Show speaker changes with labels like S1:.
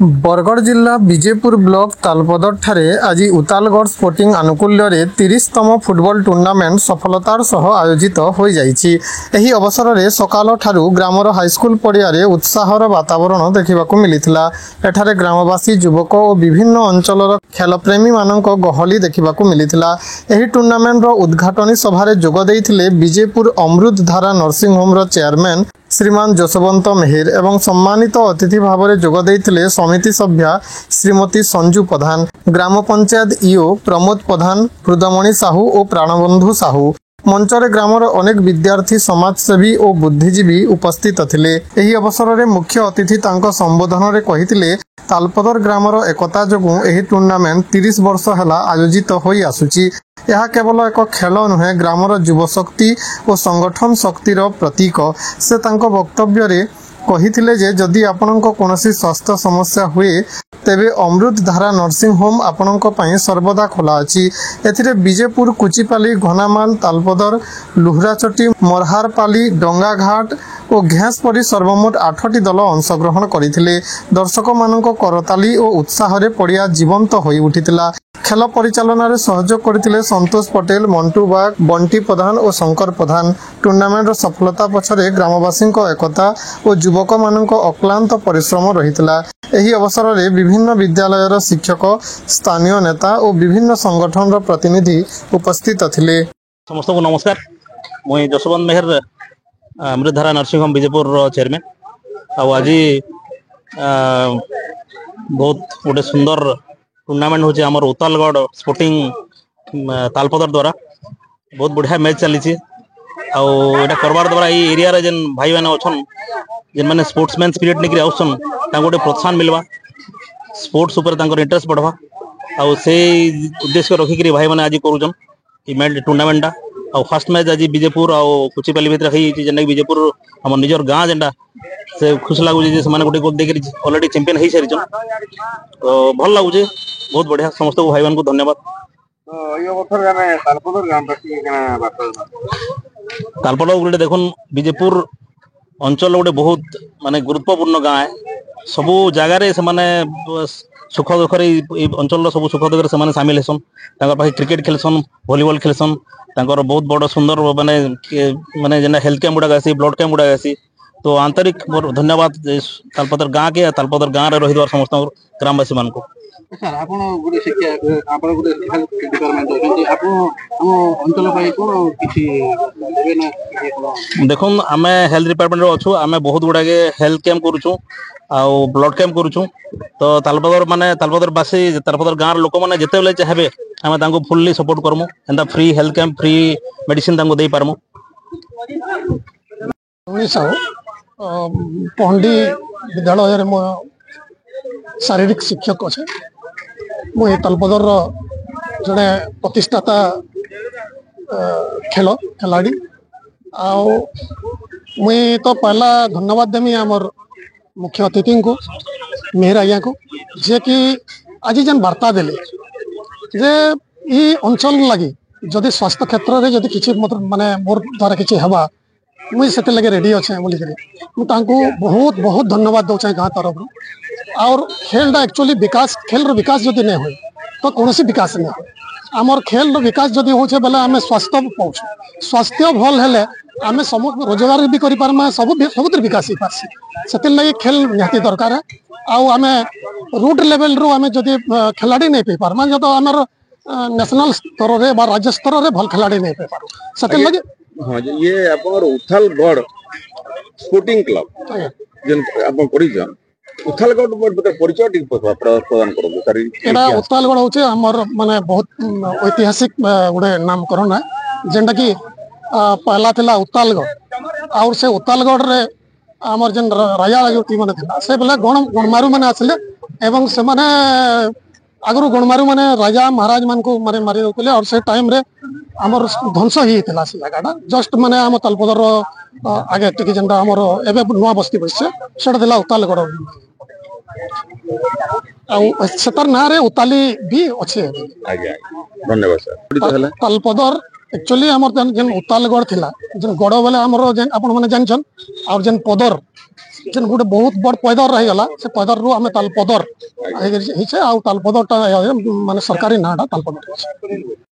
S1: बरगढ़ जिला विजेपुर ब्लॉक तालपदर ठारे आज उतालगढ़ स्पोर्टिंग आनुकूल्य 30तम फुटबॉल टूर्नामेंट सफलतार सह आयोजित हो जाइछि। एही अवसर में सकाल ठारू ग्रामर हाईस्कूल पड़ियारे उत्साहर वातावरण देखा मिलिथिला। एठारे ग्रामवासी युवक और विभिन्न अंचलर खेलप्रेमी मानक गहली देखा मिलिथिला। एही टूर्नामेंट उद्घाटनी सभारे जोग देइथिले विजेपुर अमृतधारा नर्सिंग होम चेयरमैन श्रीमान जसवंत मेहर एवं सम्मानित अतिथि भाव में जोग देइथिले समिति सभ्या श्रीमती संजू प्रधान, ग्राम पंचायत ईओ प्रमोद प्रधान, हृदमणि साहू और प्राणबंधु साहू। मंचरे ग्रामर अनेक विद्यार्थी समाजसेवी और बुद्धिजीवी उपस्थित थिले। एही अवसर में मुख्य अतिथि तांको संबोधन रे कहिथिले तालपदर ग्रामर एकता जोगु एही टूर्नामेंट 30 वर्ष हला आयोजित होई आसुची। यह केवल एक खेल नुहे, ग्रामर युव शक्ति और संगठन शक्तिर प्रतीक। से तांको वक्तव्य रे कहिथिले जे जदि आपनक कोनोसी स्वास्थ्य समस्या हुए तेबे अमृतधारा नर्सिंग होम आपनक पई सर्वदा खोला अछि। एथिरे विजेपुर, कुचिपाली, घनामाल, तालपदर, लुहराचटी, मरहारपाली, डंगाघाट और घेस परी सर्वमोट 8टी दल अंशग्रहण करथिले। दर्शक मानक करताली और उत्साह रे पड़िया जीवंत होई उठितिला। खेल परिचालन रे सहयोग करथिले संतोष पटेल, मंटू बाग, बंटी प्रधान और शंकर प्रधान। टूर्नामेंट सफलता पछरे ग्रामवासी एकता और युवक मानक अक्लांत परिश्रम रहितला। एही अवसर में विभिन्न विद्यालयर शिक्षक, स्थानीय नेता और विभिन्न संगठन प्रतिनिधि उपस्थित थिले।
S2: समस्त को नमस्कार। मुई जसवंत मेहर, अमृतधारा नर्सिंग होम विजेपुर चेयरमैन। आज बहुत गोटे सुंदर टूर्नामेंट होचे हमर उतालगढ़ स्पोर्टिंग तालपदर द्वारा। बहुत बढ़िया मैच चली आटा करवार द्वारा ये एरिया रे जेन भाई मैंने अच्छन जेन मैंने स्पोर्ट्समैन स्पिरिट लेकर आउसन गोटे प्रोत्साहन मिलवा, स्पोर्ट्स उपर इंटरेस्ट बढ़वा आउ से उद्देश्य रखिक भाई मैंने आज करूछन ई टूर्नामेंटा। और फर्स्ट मैच आज विजेपुर और कुचिपाली भितर जेन विजेपुर आम निजर गाँ जेनटा से खुश लगुच गोटे गोल देकर अलरेडी चैंपियन हो सारी। तो भल लगुचे, बहुत बढ़िया। समस्त भाई मान को धन्यवाद। तालपद गोटे देखुन विजेपुर अंचल गोटे बहुत माने गुरुत्वपूर्ण गाँ है। सबू जगार से सुख दुखर अंचल सब सुख दुख से सामिल हेसन। क्रिकेट खेलसन, भलीबल खेलसन, बहुत बड़ सुंदर माने माने जेना हेल्थ कैंप गुड़ाक आसी, ब्लड कैंप गुड़ाक आसी। तो आंतरिक धन्यवाद तालपदर गाँ के, तालपदर गाँव में रही समस्त ग्रामवासी मान को।
S3: सर आपण गुडे शिक्षा आपण गुडे हेल्थ डिपार्टमेंट होते आपण हम अंचल पाई कोन किछि देबे ना।
S2: देखुन आमे हेल्थ डिपार्टमेंट रो अछु, आमे बहुत गुडा के हेल्थ कैंप करूछु आ ब्लड कैंप करूछु। तो तालपदर माने तालपदर बासी तालपदर गाँव लोक माने जते बेले चाहेबे आमे तांको फुल्ली सपोर्ट करमु। एंदा free health camp, free medicine तांको देई पारमु।
S4: पहंडी विद्यालय में शारीरिक शिक्षक अच्छे। मुझे तालपदर जड़े प्रतिष्ठाता खेलाड़ी मुई तो पहला धन्यवाद देमी आमर मुख्य अतिथि को, मेहर आज्ञा को, जे कि आज जेन वार्ता देले जे ई अंचल लगी जदि स्वास्थ्य क्षेत्र में जदि किसी माने मोर द्वारा किसी हवा मुझे से लगे रेडी अच्छे बोलिक बहुत बहुत धन्यवाद दौचे गाँव तरफ। और खेलटा एक्चुअली विकास, खेल विकास जदि नहीं हो तो कौन विकास नहीं हो। आमर खेल विकास जदि हो बेले आम स्वास्थ्य पाऊँ, स्वास्थ्य भल हेले आम सब रोजगार भी करें, सब विकास हो पार्सी। से लगे खेल निहाती दरकार है। आम रूट लेवल रू आम जदि खिलाड़ी नहीं पाई पार्मा जो आमर नेशनल स्तर में राज्य स्तर में भल खिलाड़ी नहीं पाई पार से लगे।
S3: हाँ, ये आपन उथालगढ़ स्पोर्टिंग क्लब जेन आपन करिजन उथालगढ़ परिचय प्रदान करो सर।
S4: एटा उथालगढ़ होचे हमर माने बहुत ऐतिहासिक गोटे नामकरण है जेनटा कि पहला थिला उथालगढ़। और से उथालगढ़ रे हमर जेन राजा राजवटी माने थिला से बेले गणमारू माने आसले एवं से माने आगु गणमारू माने राजा महाराज मान को मारे मारी दउतले। और से टाइम रे हमर ध्वंस ही थिला से जगहटा जस्ट माने हम तालपदर आगे टिके जेनटा हमर एबे नुआ बस्ती बसছে सेटा थिला उथालगढ़। आ सेतर ना रे उताली भी अच्छे।
S3: धन्यवाद सर।
S4: तालपदर एक्चुअली हमर जेन उतालगढ़ थिला जेन गड़ बेले हमर जेन आपण माने जानछन और जेन पदर जेन गोटे बहुत बड़ पैदर रहीगला से पैदर रु आम तालपदर तालपदरटा माने सरकारी नाटा तालपदर।